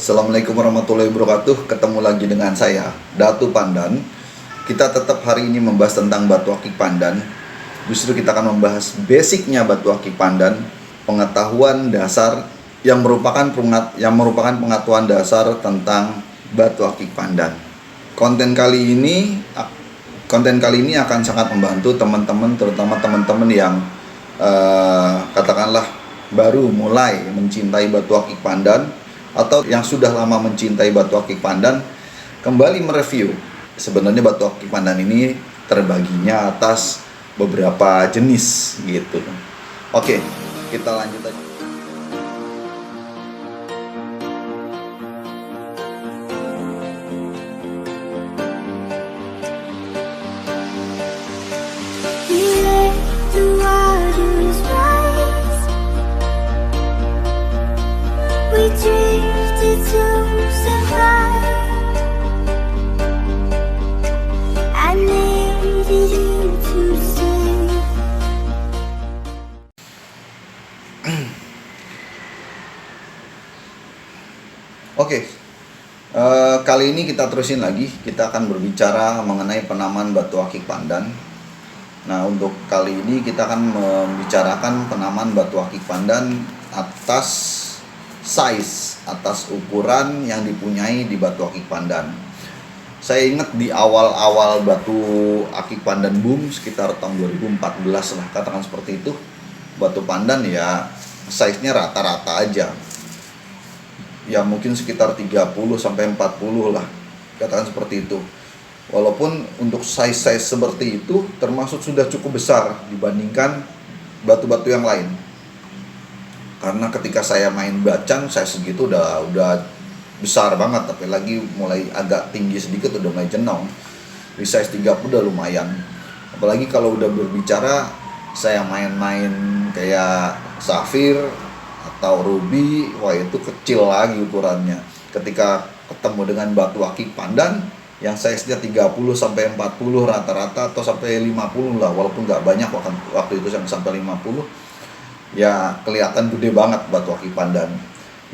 Assalamualaikum warahmatullahi wabarakatuh. Ketemu lagi dengan saya, Datu Pandan. Kita tetap hari ini membahas tentang batu akik pandan. Justru kita akan membahas basicnya batu akik pandan, pengetahuan dasar yang merupakan pengetahuan dasar tentang batu akik pandan. Konten kali ini akan sangat membantu teman-teman, terutama teman-teman yang katakanlah baru mulai mencintai batu akik pandan, atau yang sudah lama mencintai batu akik pandan, kembali mereview. Sebenarnya batu akik pandan ini terbaginya atas beberapa jenis gitu. Oke, kita lanjut aja. Oke, kali ini kita terusin lagi. Kita akan berbicara mengenai penanaman batu akik pandan. Nah, untuk kali ini kita akan membicarakan penanaman batu akik pandan atas size, atas ukuran yang dipunyai di batu akik pandan. Saya ingat di awal-awal batu akik pandan boom sekitar tahun 2014 lah, katakan seperti itu. Batu pandan ya size-nya rata-rata aja. Ya mungkin sekitar 30 sampai 40 lah, katakan seperti itu. Walaupun untuk size-size seperti itu termasuk sudah cukup besar dibandingkan batu-batu yang lain. Karena ketika saya main bacan, size segitu udah besar banget, tapi lagi mulai agak tinggi sedikit udah mulai jenong. Di size 30 udah lumayan. Apalagi kalau udah berbicara saya main-main kayak safir atau ruby, wah itu kecil lagi ukurannya. Ketika ketemu dengan batu akik pandan yang size-nya 30 sampai 40 rata-rata, atau sampai 50 lah, walaupun nggak banyak waktu itu sampai 50, ya kelihatan gede banget batu akik pandan.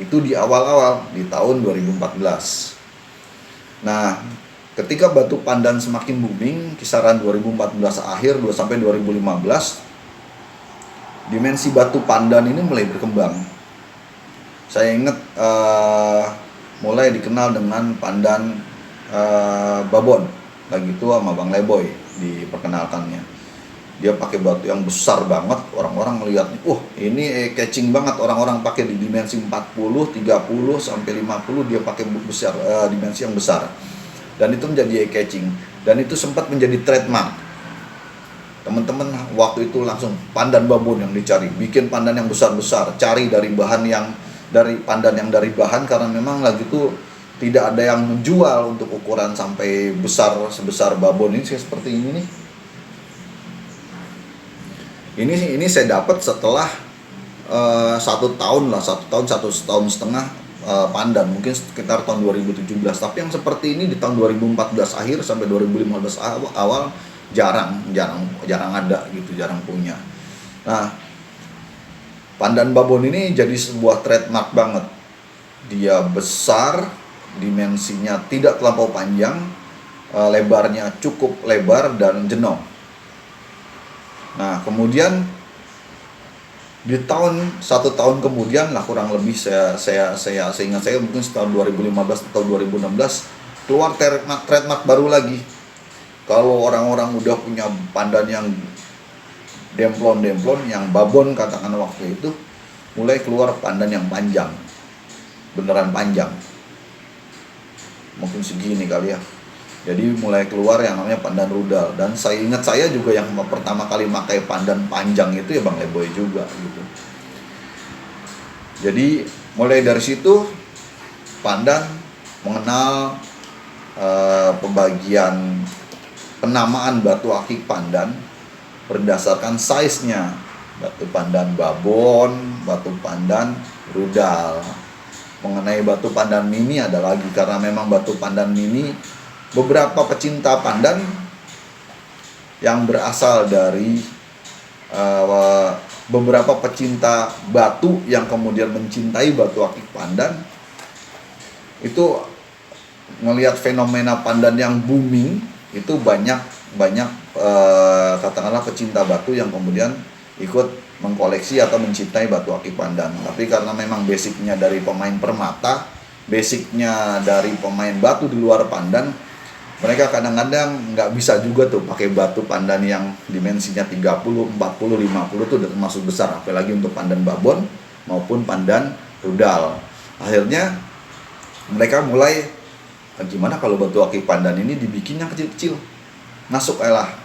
Itu di awal-awal di tahun 2014. Nah, ketika batu pandan semakin booming, kisaran 2014 akhir sampai 2015, dimensi batu pandan ini mulai berkembang. Saya ingat mulai dikenal dengan pandan babon, lagi itu sama Bang Leboy diperkenalkannya. Dia pakai batu yang besar banget, orang-orang melihatnya, ini catching banget, orang-orang pakai di dimensi 40, 30 sampai 50, dia pakai besar, dimensi yang besar. Dan itu menjadi catching, dan itu sempat menjadi trademark. Teman-teman waktu itu langsung pandan babon yang dicari, bikin pandan yang besar-besar, cari dari pandan yang dari bahan, karena memang lagi itu tidak ada yang menjual untuk ukuran sampai sebesar babon ini seperti ini nih. Ini saya dapat setelah 1 tahun, 1,5 tahun pandan, mungkin sekitar tahun 2017. Tapi yang seperti ini di tahun 2014 akhir sampai 2015 awal jarang ada gitu, jarang punya. Nah, pandan babon ini jadi sebuah trademark banget. Dia besar, dimensinya tidak terlampau panjang, lebarnya cukup lebar dan jenong. Nah, kemudian di 1 tahun kemudian lah, kurang lebih saya ingat saya mungkin tahun 2015 atau 2016, keluar trademark baru lagi. Kalau orang-orang udah punya pandan yang demplon, yang babon katakan waktu itu, mulai keluar pandan yang panjang, beneran panjang, mungkin segini kali ya. Jadi mulai keluar yang namanya pandan rudal. Dan saya ingat saya juga yang pertama kali pakai pandan panjang itu ya Bang Leboy juga gitu. Jadi mulai dari situ pandan mengenal pembagian penamaan batu akik pandan berdasarkan size-nya. Batu pandan babon, batu pandan rudal. Mengenai batu pandan mini ada lagi, karena memang batu pandan mini, beberapa pecinta pandan yang berasal dari beberapa pecinta batu yang kemudian mencintai batu akik pandan itu ngelihat fenomena pandan yang booming, itu banyak katakanlah pecinta batu yang kemudian ikut mengkoleksi atau mencintai batu akik pandan. Tapi karena memang basicnya dari pemain permata, basicnya dari pemain batu di luar pandan, mereka kadang-kadang nggak bisa juga tuh pakai batu pandan yang dimensinya 30, 40, 50 tuh udah termasuk besar, apalagi untuk pandan babon maupun pandan rudal. Akhirnya mereka mulai, gimana kalau batu akik pandan ini dibikin yang kecil-kecil, masuk lah.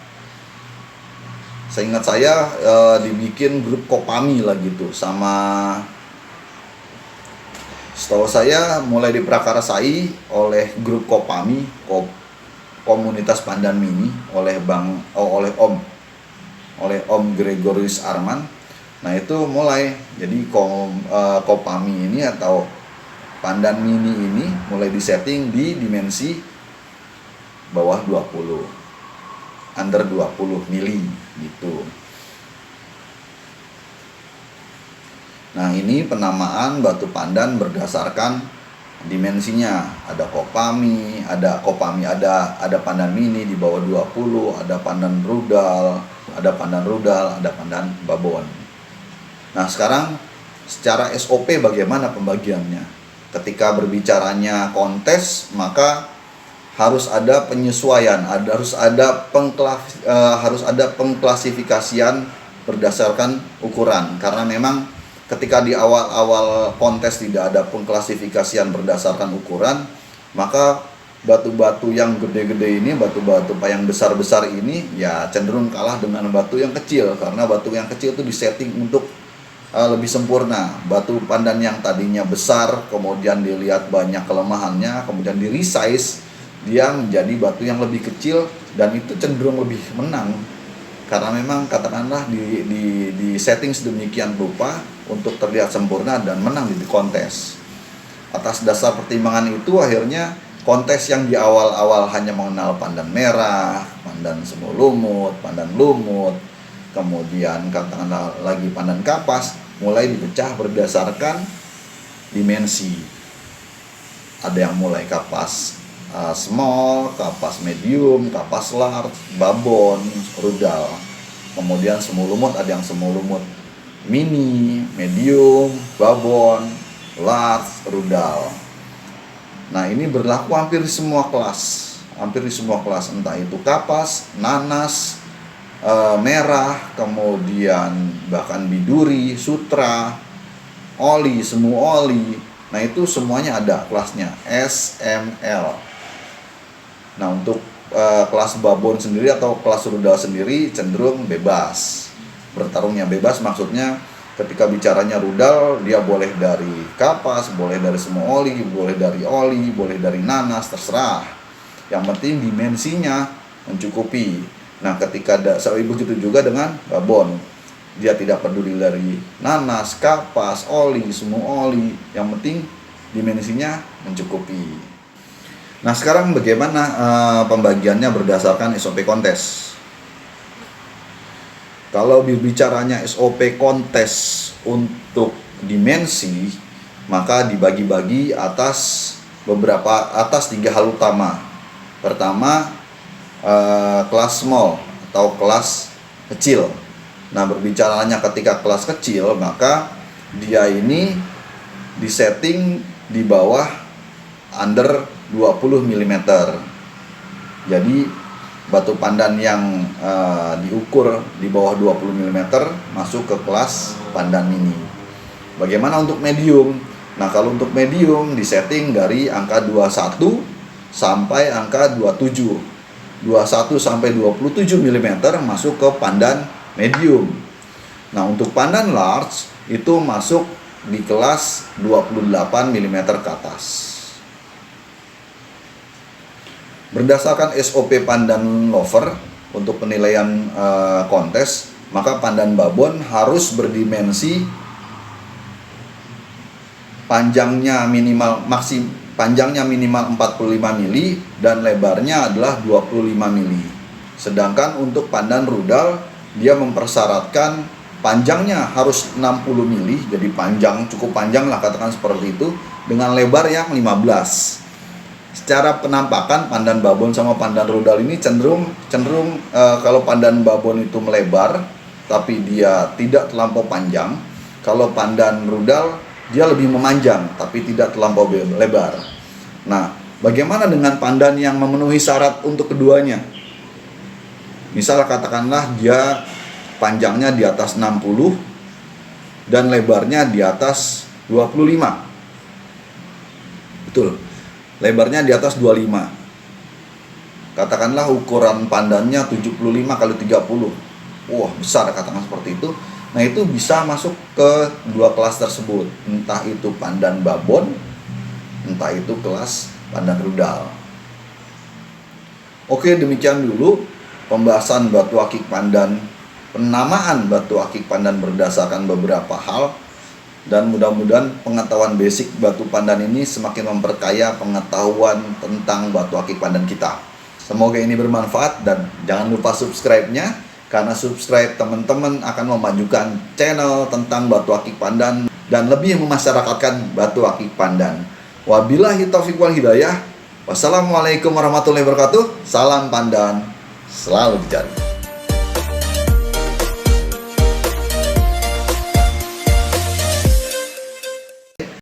Seingat saya dibikin grup Kopami lah gitu, sama setahu saya mulai diprakarsai oleh grup Kopami, komunitas pandan mini, oleh Om Gregorius Arman. Nah itu mulai jadi Kopami ini atau pandan mini ini mulai disetting di dimensi bawah 20, under 20 mili gitu. Nah ini penamaan batu pandan berdasarkan dimensinya. Ada Kopami, ada pandan mini di bawah 20, ada pandan rudal, ada pandan babon. Nah sekarang secara SOP bagaimana pembagiannya? Ketika berbicaranya kontes, maka harus ada penyesuaian, harus ada pengklasifikasian berdasarkan ukuran. Karena memang ketika di awal-awal kontes tidak ada pengklasifikasian berdasarkan ukuran, maka batu-batu yang gede-gede ini, batu-batu yang besar-besar ini ya cenderung kalah dengan batu yang kecil. Karena batu yang kecil itu disetting untuk lebih sempurna. Batu pandan yang tadinya besar, kemudian dilihat banyak kelemahannya, kemudian di resize, dia menjadi batu yang lebih kecil, dan itu cenderung lebih menang. Karena memang katakanlah di setting sedemikian rupa untuk terlihat sempurna dan menang di kontes. Atas dasar pertimbangan itu akhirnya kontes yang di awal-awal hanya mengenal pandan merah, pandan semu lumut, pandan lumut, kemudian katakanlah lagi pandan kapas, mulai dipecah berdasarkan dimensi. Ada yang mulai kapas small, kapas medium, kapas large, babon, rudal. Kemudian semu lumut, ada yang semu lumut mini, medium, babon, large, rudal. Nah ini berlaku hampir di semua kelas, entah itu kapas, nanas, merah, kemudian bahkan biduri, sutra, oli, semu oli. Nah itu semuanya ada kelasnya SML. Nah untuk kelas babon sendiri atau kelas rudal sendiri cenderung bebas. Bertarungnya bebas maksudnya ketika bicaranya rudal, dia boleh dari kapas, boleh dari semu oli, boleh dari nanas, terserah. Yang penting dimensinya mencukupi. Nah ketika begitu juga dengan babon, dia tidak peduli dari nanas, kapas, oli, semu oli, yang penting dimensinya mencukupi. Nah sekarang bagaimana pembagiannya berdasarkan SOP kontes? Kalau bicaranya SOP kontes untuk dimensi, maka dibagi-bagi atas 3 hal utama. Pertama, kelas small atau kelas kecil. Nah berbicaranya ketika kelas kecil, maka dia ini disetting di bawah under 20 mm. Jadi batu pandan yang diukur di bawah 20 mm masuk ke kelas pandan mini. Bagaimana untuk medium? Nah kalau untuk medium disetting dari angka 21 sampai angka 27. 21 sampai 27 mm masuk ke pandan medium. Nah untuk pandan large itu masuk di kelas 28 mm ke atas. Berdasarkan SOP pandan lover untuk penilaian kontes, maka pandan babon harus berdimensi panjangnya minimal 45 mili dan lebarnya adalah 25 mili. Sedangkan untuk pandan rudal dia mempersyaratkan panjangnya harus 60 mili, jadi cukup panjang lah katakan seperti itu, dengan lebar yang 15. Secara penampakan pandan babon sama pandan rudal ini cenderung kalau pandan babon itu melebar tapi dia tidak terlampau panjang. Kalau pandan rudal dia lebih memanjang tapi tidak terlampau lebar. Nah, bagaimana dengan pandan yang memenuhi syarat untuk keduanya? Misal katakanlah dia panjangnya di atas 60 dan lebarnya di atas 25. Betul. Lebarnya di atas 25. Katakanlah ukuran pandannya 75 kali 30. Wah, besar katakan seperti itu. Nah, itu bisa masuk ke dua kelas tersebut. Entah itu pandan babon, entah itu kelas pandan rudal. Oke, demikian dulu pembahasan batu akik pandan. Penamaan batu akik pandan berdasarkan beberapa hal. Dan mudah-mudahan pengetahuan basic batu pandan ini semakin memperkaya pengetahuan tentang batu akik pandan kita. Semoga ini bermanfaat dan jangan lupa subscribe-nya, karena subscribe teman-teman akan memajukan channel tentang batu akik pandan dan lebih memasyarakatkan batu akik pandan. Wabillahi taufiq wal hidayah. Wassalamualaikum warahmatullahi wabarakatuh. Salam pandan selalu dicari.